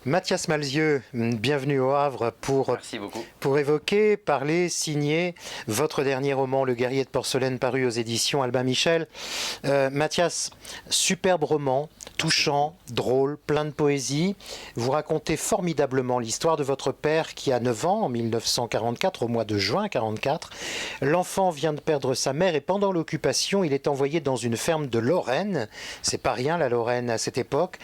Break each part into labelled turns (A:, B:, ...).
A: Mathias Malzieu, bienvenue au Havre
B: Merci beaucoup.
A: pour évoquer, parler, signer votre dernier roman, Le guerrier de porcelaine, paru aux éditions Albin Michel. Mathias, superbe roman, touchant, drôle, plein de poésie. Vous racontez formidablement l'histoire de votre père qui a 9 ans, en 1944, au mois de juin 1944. L'enfant vient de perdre sa mère et pendant l'occupation, il est envoyé dans une ferme de Lorraine. C'est pas rien la Lorraine à cette époque,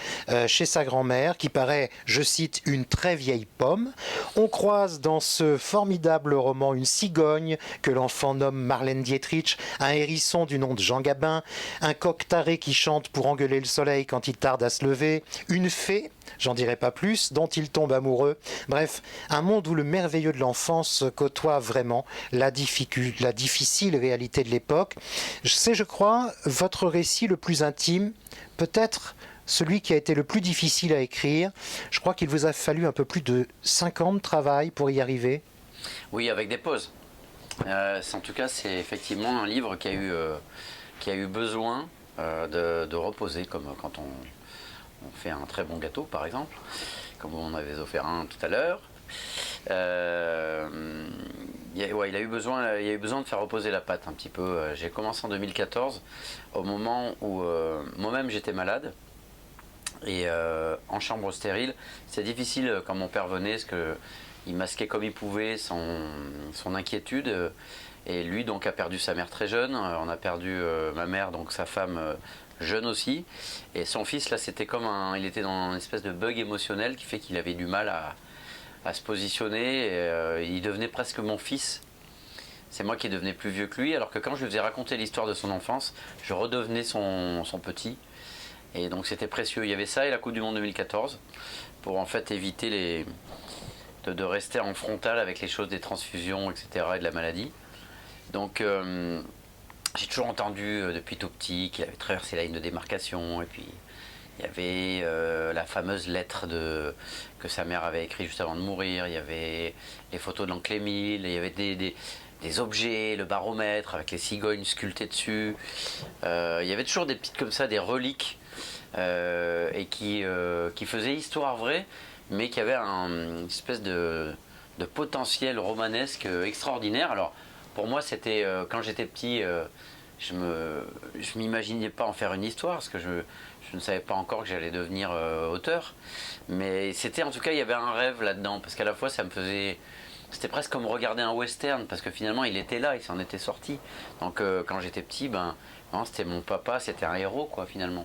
A: chez sa grand-mère qui paraît, je cite, une très vieille pomme. On croise dans ce formidable roman une cigogne que l'enfant nomme Marlène Dietrich, un hérisson du nom de Jean Gabin, un coq taré qui chante pour engueuler le soleil quand il tarde à se lever, une fée, j'en dirai pas plus, dont il tombe amoureux. Bref, un monde où le merveilleux de l'enfance côtoie vraiment la difficile réalité de l'époque. C'est, je crois, votre récit le plus intime, peut-être celui qui a été le plus difficile à écrire. Je crois qu'il vous a fallu un peu plus de 5 ans de travail pour y arriver.
B: Oui, avec des pauses. En tout cas, c'est effectivement un livre qui a eu besoin de reposer, comme quand on fait un très bon gâteau, par exemple, comme on avait offert un tout à l'heure. Il a eu besoin de faire reposer la pâte un petit peu. J'ai commencé en 2014, au moment où moi-même j'étais malade. Et en chambre stérile, c'est difficile quand mon père venait, parce qu'il masquait comme il pouvait son inquiétude. Et lui donc a perdu sa mère très jeune, on a perdu ma mère, donc sa femme jeune aussi. Et son fils là, c'était comme il était dans une espèce de bug émotionnel qui fait qu'il avait du mal à se positionner. Et, il devenait presque mon fils. C'est moi qui devenais plus vieux que lui, alors que quand je lui faisais raconter l'histoire de son enfance, je redevenais son petit. Et donc c'était précieux. Il y avait ça et la Coupe du Monde 2014 pour en fait éviter de rester en frontal avec les choses des transfusions, etc. et de la maladie. Donc j'ai toujours entendu depuis tout petit qu'il avait traversé la ligne de démarcation. Et puis il y avait la fameuse lettre que sa mère avait écrite juste avant de mourir. Il y avait les photos de l'oncle Émile. Il y avait des objets, le baromètre avec les cigognes sculptées dessus. Il y avait toujours des petites comme ça, des reliques. Et qui faisait histoire vraie, mais qui avait une espèce de potentiel romanesque extraordinaire. Alors, pour moi, c'était quand j'étais petit, je m'imaginais pas en faire une histoire, parce que je ne savais pas encore que j'allais devenir auteur. Mais c'était, en tout cas, il y avait un rêve là-dedans, parce qu'à la fois, ça me faisait... C'était presque comme regarder un western, parce que finalement, il était là, il s'en était sorti. Donc, quand j'étais petit, non, c'était mon papa, c'était un héros, quoi, finalement.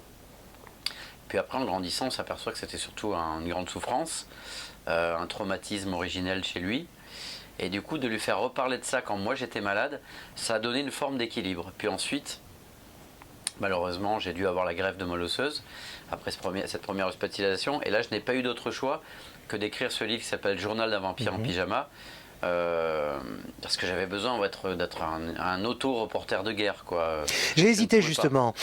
B: Puis après, en grandissant, on s'aperçoit que c'était surtout une grande souffrance, un traumatisme originel chez lui. Et du coup, de lui faire reparler de ça quand moi j'étais malade, ça a donné une forme d'équilibre. Puis ensuite, malheureusement, j'ai dû avoir la greffe de moelle osseuse après cette première hospitalisation. Et là, je n'ai pas eu d'autre choix que d'écrire ce livre qui s'appelle Journal d'un vampire en pyjama. Parce que j'avais besoin d'être un auto-reporter de guerre, quoi.
A: J'ai hésité justement,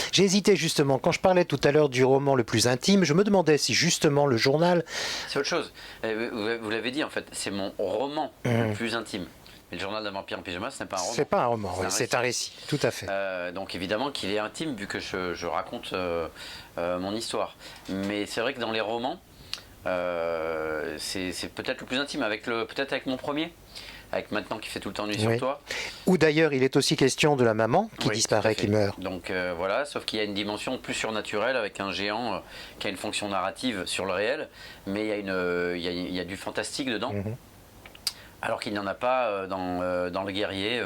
A: quand je parlais tout à l'heure du roman le plus intime, je me demandais si justement le journal...
B: C'est autre chose. Vous l'avez dit en fait, c'est mon roman le plus intime. Mais le journal d'un vampire en pyjama, ce n'est pas un roman.
A: C'est pas un roman, c'est un récit, tout à fait.
B: Donc évidemment qu'il est intime vu que je raconte mon histoire. Mais c'est vrai que dans les romans, c'est peut-être le plus intime, peut-être avec mon premier, avec Maintenant qui fait tout le temps nuit sur toi.
A: Ou d'ailleurs il est aussi question de la maman qui disparaît, qui meurt.
B: Donc voilà, sauf qu'il y a une dimension plus surnaturelle avec un géant qui a une fonction narrative sur le réel, mais il y a du fantastique dedans. Alors qu'il n'y en a pas dans Le Guerrier,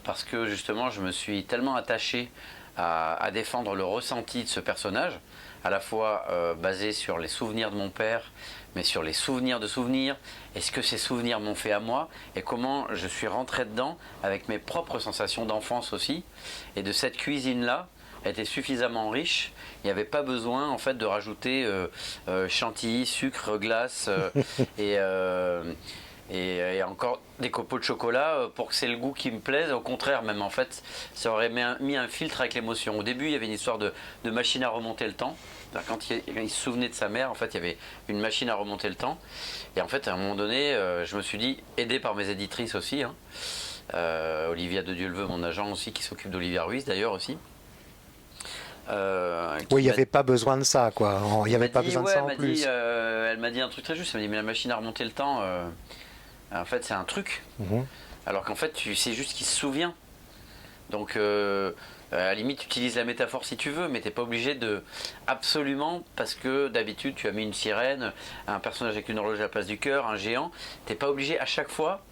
B: parce que justement je me suis tellement attaché à défendre le ressenti de ce personnage, à la fois basé sur les souvenirs de mon père, mais sur les souvenirs de souvenirs, et ce que ces souvenirs m'ont fait à moi, et comment je suis rentré dedans avec mes propres sensations d'enfance aussi, et de cette cuisine-là était suffisamment riche, il n'y avait pas besoin en fait de rajouter chantilly, sucre, glace, et encore des copeaux de chocolat pour que c'est le goût qui me plaise. Au contraire, même en fait, ça aurait mis un filtre avec l'émotion. Au début, il y avait une histoire de machine à remonter le temps. Quand il se souvenait de sa mère, en fait, il y avait une machine à remonter le temps. Et en fait, à un moment donné, je me suis dit, aidé par mes éditrices aussi, Olivia de Dieuleveux, mon agent aussi, qui s'occupe d'Olivia Ruiz d'ailleurs aussi.
A: Oui, il n'y avait pas besoin de ça, quoi. Il n'y avait pas besoin de ça en plus.
B: elle m'a dit un truc très juste. Elle m'a dit, mais la machine à remonter le temps, en fait, c'est un truc. Alors qu'en fait, c'est juste qu'il se souvient. Donc, à la limite, tu utilises la métaphore si tu veux, mais t'es pas obligé de absolument, parce que d'habitude, tu as mis une sirène, un personnage avec une horloge à la place du cœur, un géant. T'es pas obligé à chaque fois,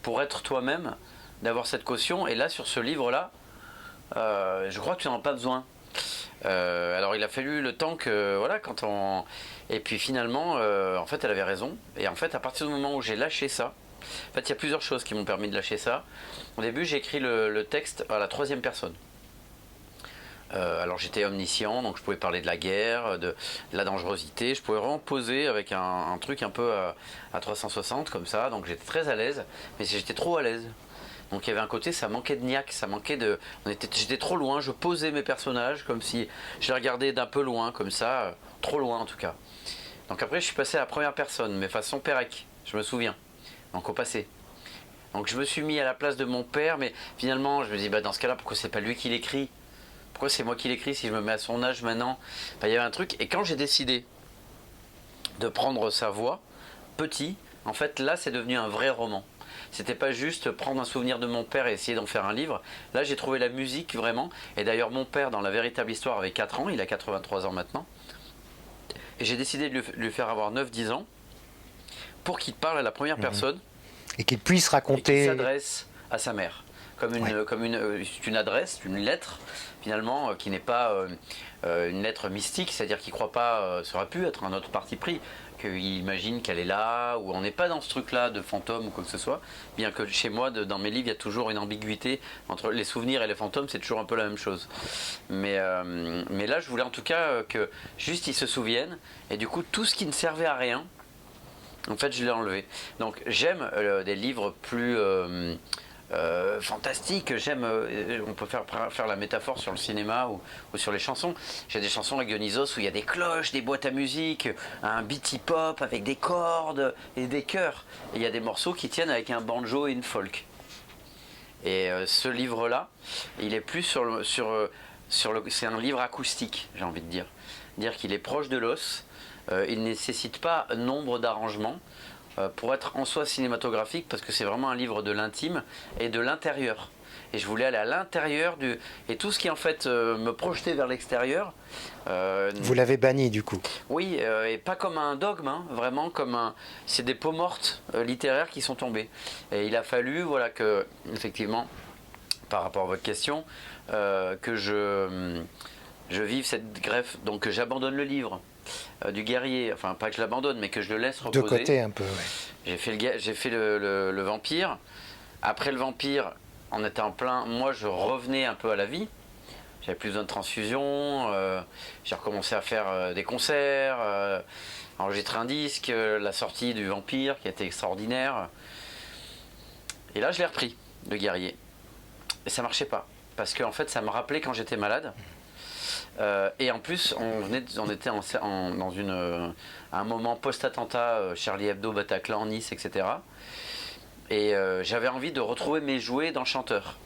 B: pour être toi-même, d'avoir cette caution. Et là, sur ce livre-là, je crois que tu n'en as pas besoin. Alors il a fallu le temps que voilà et puis finalement en fait elle avait raison, et en fait à partir du moment où j'ai lâché ça, en fait il y a plusieurs choses qui m'ont permis de lâcher ça. Au début j'ai écrit le texte à la troisième personne. Alors j'étais omniscient, donc je pouvais parler de la guerre, de la dangerosité, je pouvais vraiment poser avec un truc un peu à 360 comme ça, donc j'étais très à l'aise, mais j'étais trop à l'aise. Donc il y avait un côté, ça manquait de niaque, ça manquait de... J'étais trop loin, je posais mes personnages comme si je les regardais d'un peu loin, comme ça, trop loin en tout cas. Donc après je suis passé à la première personne, mais façon Pérec, je me souviens, donc au passé. Donc je me suis mis à la place de mon père, mais finalement je me dis, bah, dans ce cas-là, pourquoi c'est pas lui qui l'écrit? Pourquoi c'est moi qui l'écris si je me mets à son âge maintenant? Enfin, il y avait un truc, et quand j'ai décidé de prendre sa voix, petit, en fait là c'est devenu un vrai roman. C'était pas juste prendre un souvenir de mon père et essayer d'en faire un livre. Là, j'ai trouvé la musique vraiment. Et d'ailleurs, mon père, dans la véritable histoire, avait 4 ans. Il a 83 ans maintenant. Et j'ai décidé de lui faire avoir 9-10 ans pour qu'il parle à la première personne.
A: Et qu'il puisse raconter.
B: Et qu'il s'adresse à sa mère. Comme une adresse, une lettre, finalement, qui n'est pas une lettre mystique. C'est-à-dire qu'il ne croit pas, ça aurait pu être un autre parti pris, qu'il imagine qu'elle est là, ou on n'est pas dans ce truc-là de fantôme ou quoi que ce soit, bien que chez moi, dans mes livres, il y a toujours une ambiguïté entre les souvenirs et les fantômes, c'est toujours un peu la même chose. Mais là, je voulais en tout cas que juste ils se souviennent, et du coup, tout ce qui ne servait à rien, en fait, je l'ai enlevé. Donc, j'aime des livres plus... fantastique, j'aime, on peut faire la métaphore sur le cinéma ou sur les chansons. J'ai des chansons avec Dionysos où il y a des cloches, des boîtes à musique, un beat hip-hop avec des cordes et des chœurs. Et il y a des morceaux qui tiennent avec un banjo et une folk. Et ce livre-là, il est plus c'est un livre acoustique, j'ai envie de dire. Dire qu'il est proche de l'os, il ne nécessite pas nombre d'arrangements pour être en soi cinématographique, parce que c'est vraiment un livre de l'intime et de l'intérieur. Et je voulais aller à l'intérieur et tout ce qui en fait me projetait vers l'extérieur.
A: Vous l'avez banni du coup.
B: Oui, et pas comme un dogme, hein, vraiment c'est des peaux mortes littéraires qui sont tombées. Et il a fallu, voilà, que effectivement, par rapport à votre question, que je vive cette greffe, donc que j'abandonne le livre. Du guerrier, enfin pas que je l'abandonne, mais que je le laisse reposer.
A: De côté un peu, ouais.
B: J'ai fait le vampire. Après le vampire, on était en plein. Moi, je revenais un peu à la vie. J'avais plus besoin de transfusion. J'ai recommencé à faire des concerts, enregistrer un disque, la sortie du vampire qui a été extraordinaire. Et là, je l'ai repris, le guerrier. Et ça marchait pas. Parce qu'en fait, ça me rappelait quand j'étais malade. Et en plus, on était dans un moment post-attentat, Charlie Hebdo, Bataclan, Nice, etc. Et j'avais envie de retrouver mes jouets d'enchanteur.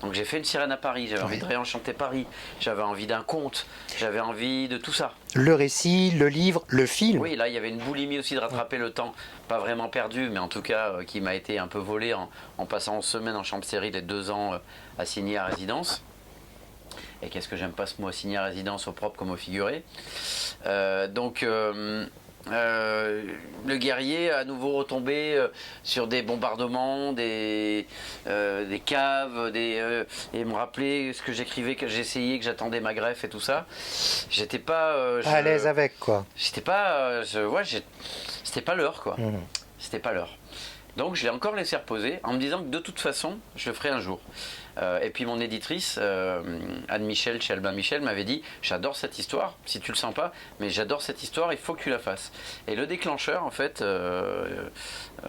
B: Donc j'ai fait une sirène à Paris, j'avais envie de réenchanter Paris, j'avais envie d'un conte, j'avais envie de tout ça.
A: Le récit, le livre, le film.
B: Oui, là il y avait une boulimie aussi de rattraper le temps, pas vraiment perdu, mais en tout cas qui m'a été un peu volé en passant 11 semaines en chambre stérile et 2 ans assigné à résidence. Et qu'est-ce que j'aime pas ce mot, assigné à résidence, au propre comme au figuré. Le guerrier à nouveau retombé sur des bombardements, des caves, et me rappeler ce que j'écrivais, que j'essayais, que j'attendais ma greffe et tout ça. J'étais pas
A: à l'aise avec quoi.
B: J'étais pas, c'était pas l'heure quoi. C'était pas l'heure. Donc je l'ai encore laissé reposer en me disant que de toute façon, je le ferai un jour. Et puis mon éditrice, Anne Michel, chez Albin Michel, m'avait dit « J'adore cette histoire, si tu le sens pas, mais j'adore cette histoire, il faut que tu la fasses. » Et le déclencheur, en fait,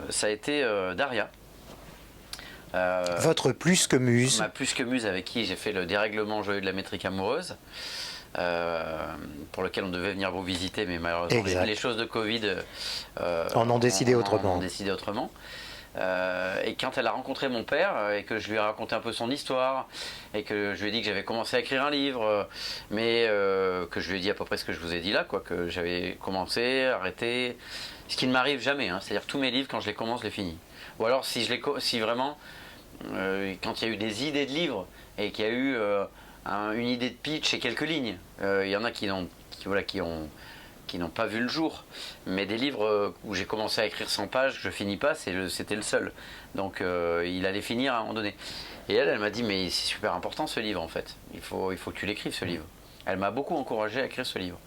B: ça a été Daria.
A: Votre plus que muse.
B: Ma plus que muse avec qui j'ai fait le dérèglement joyeux de la métrique amoureuse. Pour lequel on devait venir vous visiter, mais malheureusement les choses de Covid
A: en ont décidé autrement.
B: Et quand elle a rencontré mon père et que je lui ai raconté un peu son histoire et que je lui ai dit que j'avais commencé à écrire un livre, mais que je lui ai dit à peu près ce que je vous ai dit là, quoi, que j'avais commencé, arrêté, ce qui ne m'arrive jamais, hein, c'est-à-dire tous mes livres, quand je les commence, je les finis. Ou alors si vraiment, quand il y a eu des idées de livres et qu'il y a eu une idée de pitch et quelques lignes, il y en a qui n'ont pas vu le jour, mais des livres où j'ai commencé à écrire 100 pages, je finis pas, c'était le seul. Donc il allait finir à un moment donné. Et elle m'a dit, mais c'est super important ce livre en fait, il faut que tu l'écrives ce livre. Elle m'a beaucoup encouragé à écrire ce livre.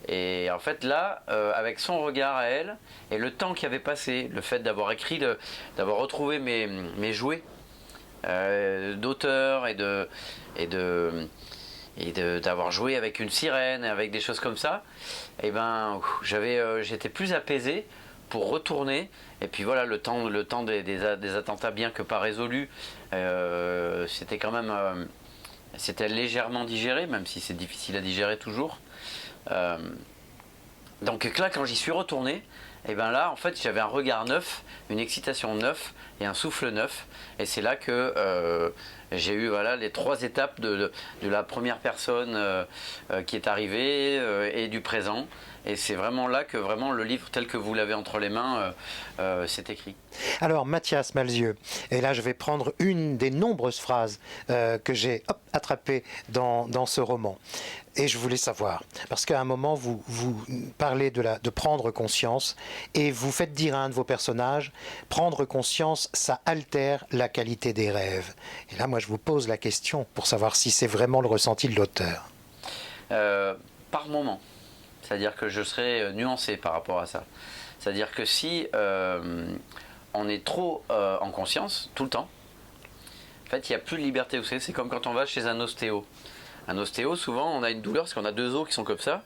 B: Et en fait là, avec son regard à elle, et le temps qui avait passé, le fait d'avoir écrit, d'avoir retrouvé mes jouets d'auteur et d'avoir joué avec une sirène, avec des choses comme ça, et ben j'étais plus apaisé pour retourner. Et puis voilà, le temps des attentats, bien que pas résolus, c'était quand même c'était légèrement digéré, même si c'est difficile à digérer toujours. Donc là, quand j'y suis retourné, et ben là, en fait, j'avais un regard neuf, une excitation neuve et un souffle neuf. Et c'est là que j'ai eu les 3 étapes de la première personne qui est arrivée et du présent. Et c'est vraiment là que vraiment le livre tel que vous l'avez entre les mains s'est écrit.
A: Alors Mathias Malzieu, et là je vais prendre une des nombreuses phrases que j'ai attrapées dans ce roman. Et je voulais savoir, parce qu'à un moment vous parlez de prendre conscience, et vous faites dire à un de vos personnages, prendre conscience, ça altère la qualité des rêves. Et là moi je vous pose la question pour savoir si c'est vraiment le ressenti de l'auteur.
B: Par moment. C'est-à-dire que je serai nuancé par rapport à ça. C'est-à-dire que si on est trop en conscience, tout le temps, en fait, il n'y a plus de liberté. Vous savez, c'est comme quand on va chez un ostéo. Un ostéo, souvent, on a une douleur parce qu'on a 2 os qui sont comme ça.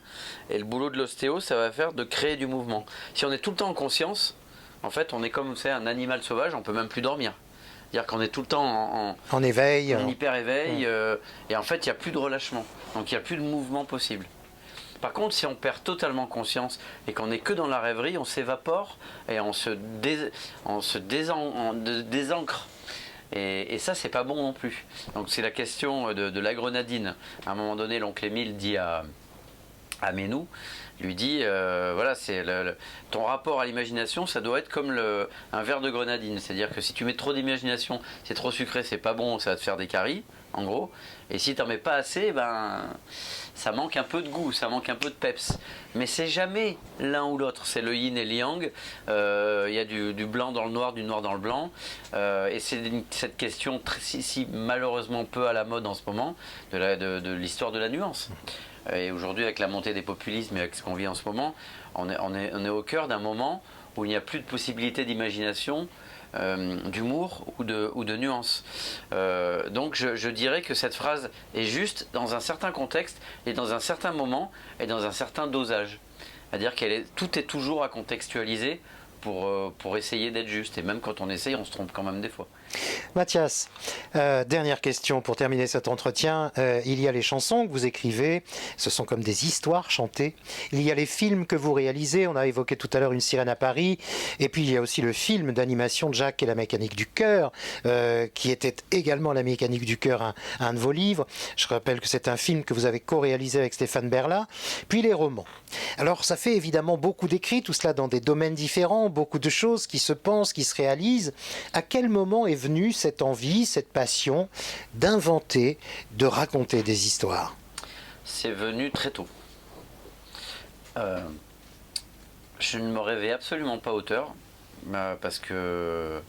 B: Et le boulot de l'ostéo, ça va faire de créer du mouvement. Si on est tout le temps en conscience, en fait, on est comme un animal sauvage, on ne peut même plus dormir. C'est-à-dire qu'on est tout le temps
A: en éveil.
B: En hyper éveil. Et en fait, il n'y a plus de relâchement. Donc, il n'y a plus de mouvement possible. Par contre, si on perd totalement conscience et qu'on n'est que dans la rêverie, on s'évapore et on se désancre. Et ça, c'est pas bon non plus. Donc c'est la question de la grenadine. À un moment donné, l'oncle Émile dit à Menou, lui dit, voilà, ton rapport à l'imagination, ça doit être comme un verre de grenadine. C'est-à-dire que si tu mets trop d'imagination, c'est trop sucré, c'est pas bon, ça va te faire des caries, en gros. Et si tu n'en mets pas assez, ça manque un peu de goût, ça manque un peu de peps. Mais c'est jamais l'un ou l'autre, c'est le yin et le yang. Il y a du blanc dans le noir, du noir dans le blanc. Et c'est cette question si malheureusement peu à la mode en ce moment, de l'histoire de la nuance. Et aujourd'hui, avec la montée des populismes et avec ce qu'on vit en ce moment, on est au cœur d'un moment où il n'y a plus de possibilité d'imagination, d'humour ou de nuance. Donc je dirais que cette phrase est juste dans un certain contexte et dans un certain moment et dans un certain dosage. C'est-à-dire tout est toujours à contextualiser pour essayer d'être juste. Et même quand on essaye, on se trompe quand même des fois.
A: Mathias, dernière question pour terminer cet entretien. Il y a les chansons que vous écrivez, ce sont comme des histoires chantées. Il y a les films que vous réalisez, on a évoqué tout à l'heure Une sirène à Paris, et puis il y a aussi le film d'animation de Jacques et la mécanique du cœur, qui était également La mécanique du cœur, un de vos livres. Je rappelle que c'est un film que vous avez co-réalisé avec Stéphane Berla. Puis les romans. Alors ça fait évidemment beaucoup d'écrits, tout cela dans des domaines différents, beaucoup de choses qui se pensent, qui se réalisent. À quel moment est venue cette envie, cette passion d'inventer, de raconter des histoires?
B: C'est venu très tôt. Je ne me rêvais absolument pas auteur, parce que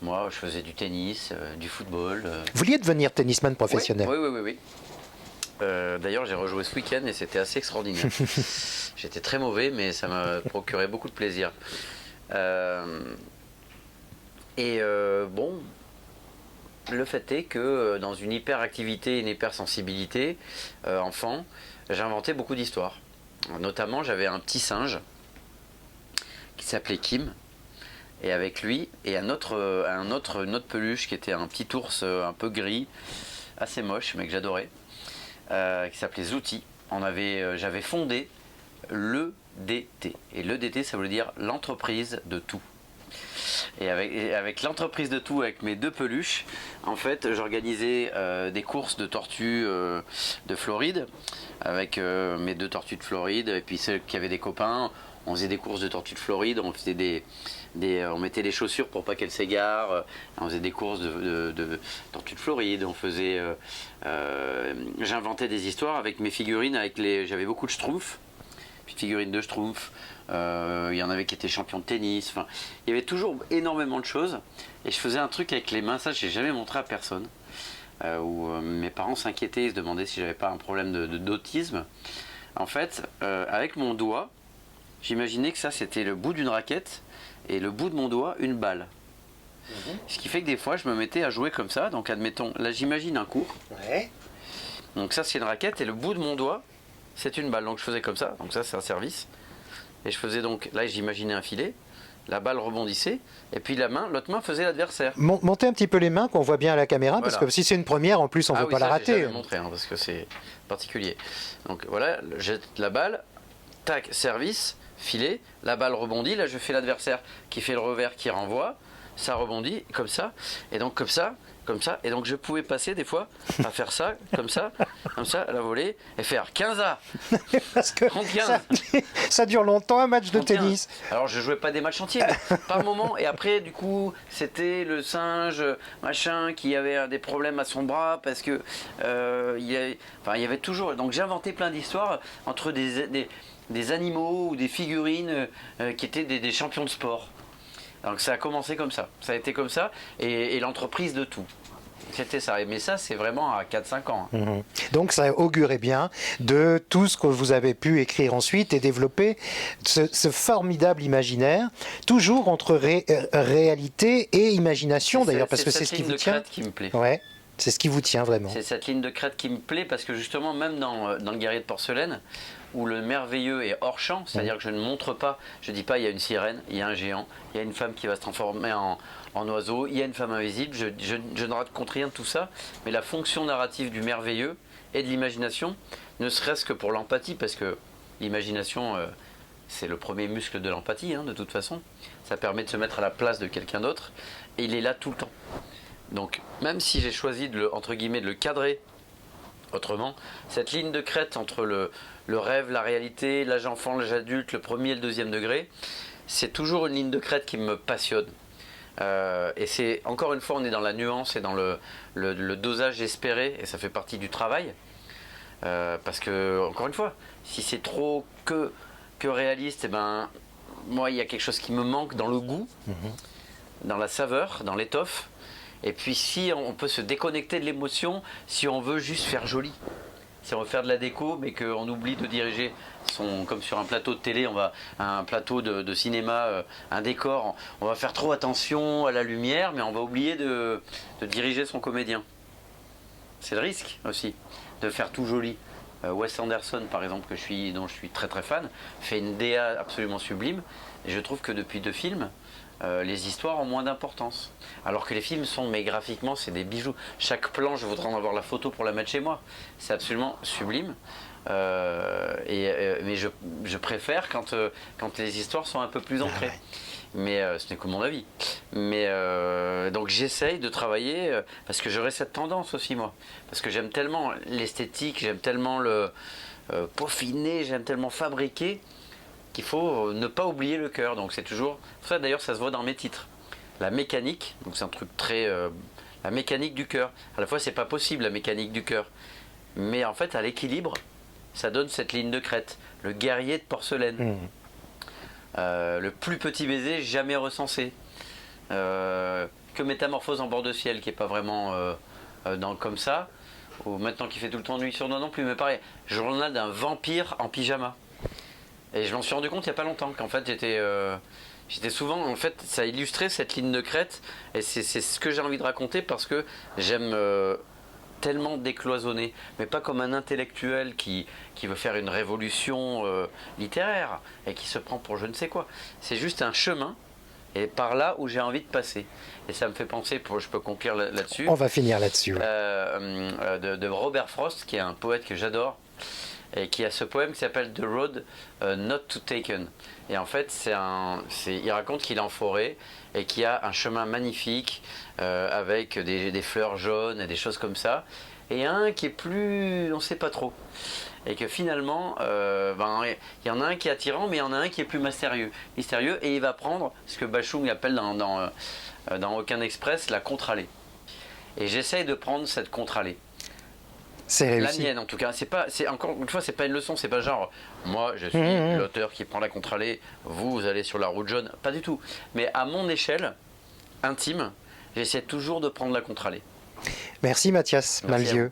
B: moi je faisais du tennis, du football.
A: Vous vouliez devenir tennisman professionnel?
B: Oui. D'ailleurs, j'ai rejoué ce week-end et c'était assez extraordinaire. J'étais très mauvais, mais ça m'a procuré beaucoup de plaisir. Bon, le fait est que dans une hyperactivité et une hypersensibilité enfant, j'ai inventé beaucoup d'histoires. Notamment, j'avais un petit singe qui s'appelait Kim, et avec lui, et une autre peluche qui était un petit ours un peu gris, assez moche, mais que j'adorais, qui s'appelait Zouti. J'avais fondé l'EDT. Et l'EDT, ça veut dire l'entreprise de tout. Et avec l'entreprise de tout, avec mes 2 peluches, en fait, j'organisais des courses de tortues de Floride, avec mes 2 tortues de Floride, et puis ceux qui avaient des copains, on faisait des courses de tortues de Floride, on faisait on mettait des chaussures pour pas qu'elles s'égarent, on faisait des courses de tortues de Floride, j'inventais des histoires avec mes figurines, j'avais beaucoup de Schtroumpfs, puis figurines de Schtroumpfs, il y en avait qui étaient champions de tennis, enfin, il y avait toujours énormément de choses, et je faisais un truc avec les mains, ça je n'ai jamais montré à personne, où mes parents s'inquiétaient, ils se demandaient si j'avais pas un problème d'autisme. En fait, avec mon doigt, j'imaginais que ça c'était le bout d'une raquette et le bout de mon doigt une balle. Ce qui fait que des fois je me mettais à jouer comme ça, donc admettons, là j'imagine un cours.
A: Ouais.
B: Donc ça c'est une raquette et le bout de mon doigt c'est une balle. Donc je faisais comme ça, donc ça c'est un service. Et je faisais donc, là j'imaginais un filet, la balle rebondissait et puis l'autre main faisait l'adversaire.
A: Montez un petit peu les mains qu'on voit bien à la caméra,
B: Voilà.
A: parce que si c'est une première en plus on ne veut pas la rater.
B: Je vais montrer parce que c'est particulier. Donc voilà, je jette la balle, tac, service, filet, la balle rebondit, là je fais l'adversaire qui fait le revers qui renvoie, ça rebondit comme ça, et donc comme ça, et donc je pouvais passer des fois à faire ça, comme ça, à la volée, et faire 15A,
A: Parce que
B: 30-15.
A: ça dure longtemps un match de
B: 31.
A: tennis.
B: Alors je jouais pas des matchs entiers, mais par moment, et après du coup c'était le singe machin qui avait des problèmes à son bras parce que il y avait toujours, donc j'ai inventé plein d'histoires entre des animaux ou des figurines qui étaient des champions de sport. Donc ça a commencé comme ça, ça a été comme ça, et l'entreprise de tout. C'était ça, mais ça c'est vraiment à 4-5 ans.
A: Donc ça augurait bien de tout ce que vous avez pu écrire ensuite et développer ce formidable imaginaire, toujours entre réalité et imagination d'ailleurs, parce que c'est ce qui vous tient.
B: Qui me plaît.
A: Ouais, c'est ce qui vous tient vraiment.
B: C'est cette ligne de crête qui me plaît parce que justement même dans le guerrier de porcelaine, où le merveilleux est hors champ, c'est-à-dire que je ne montre pas, je ne dis pas il y a une sirène, il y a un géant, il y a une femme qui va se transformer en oiseau, il y a une femme invisible, je ne raconte rien de tout ça, mais la fonction narrative du merveilleux et de l'imagination, ne serait-ce que pour l'empathie, parce que l'imagination, c'est le premier muscle de l'empathie, de toute façon, ça permet de se mettre à la place de quelqu'un d'autre, et il est là tout le temps. Donc même si j'ai choisi entre guillemets, de le cadrer autrement, cette ligne de crête entre le rêve, la réalité, l'âge enfant, l'âge adulte, le premier et le deuxième degré, c'est toujours une ligne de crête qui me passionne. Et c'est, encore une fois, on est dans la nuance et dans le dosage espéré, et ça fait partie du travail. Parce que, encore une fois, si c'est trop que réaliste, moi, il y a quelque chose qui me manque dans le goût, dans la saveur, dans l'étoffe. Et puis si on peut se déconnecter de l'émotion, si on veut juste faire joli. Si on veut faire de la déco, mais qu'on oublie de diriger, comme sur un plateau de télé, un plateau de cinéma, un décor, on va faire trop attention à la lumière, mais on va oublier de diriger son comédien. C'est le risque aussi, de faire tout joli. Wes Anderson, par exemple, dont je suis très très fan, fait une DA absolument sublime, et je trouve que depuis 2 films, les histoires ont moins d'importance. Alors que les films mais graphiquement, c'est des bijoux. Chaque plan, je voudrais en avoir la photo pour la mettre chez moi. C'est absolument sublime. Mais je préfère quand les histoires sont un peu plus ancrées. Mais ce n'est que mon avis. Mais donc j'essaye de travailler, parce que j'aurai cette tendance aussi, moi. Parce que j'aime tellement l'esthétique, j'aime tellement le peaufiner, j'aime tellement fabriquer, qu'il faut ne pas oublier le cœur. Donc c'est toujours ça, d'ailleurs ça se voit dans mes titres. La mécanique, donc c'est un truc très la mécanique du cœur. À la fois c'est pas possible la mécanique du cœur, mais en fait à l'équilibre, ça donne cette ligne de crête. Le guerrier de porcelaine, le plus petit baiser jamais recensé, que Métamorphose en bord de ciel, qui est pas vraiment comme ça, ou maintenant qui fait tout le temps nuit sur nous non plus, mais pareil, journal d'un vampire en pyjama. Et je m'en suis rendu compte il n'y a pas longtemps qu'en fait j'étais souvent, en fait ça illustrait cette ligne de crête, et c'est ce que j'ai envie de raconter, parce que j'aime tellement décloisonner, mais pas comme un intellectuel qui veut faire une révolution littéraire et qui se prend pour je ne sais quoi. C'est juste un chemin, et par là où j'ai envie de passer. Et ça me fait penser, je peux conclure là-dessus.
A: On va finir là-dessus.
B: De Robert Frost, qui est un poète que j'adore. et qui a ce poème qui s'appelle The Road Not to Taken. Et en fait, il raconte qu'il est en forêt et qu'il y a un chemin magnifique avec des fleurs jaunes et des choses comme ça. Et un qui est plus, on ne sait pas trop. Et que finalement, il y en a un qui est attirant, mais il y en a un qui est plus mystérieux. Et il va prendre ce que Bashung appelle dans Aucun Express la contre-allée. Et j'essaye de prendre cette contre-allée.
A: C'est réussi.
B: La mienne en tout cas. Encore une fois, c'est pas une leçon, c'est pas genre moi je suis l'auteur qui prend la contre-allée, vous allez sur la route jaune. Pas du tout. Mais à mon échelle intime, j'essaie toujours de prendre la contre-allée.
A: Merci Mathias Malzieu.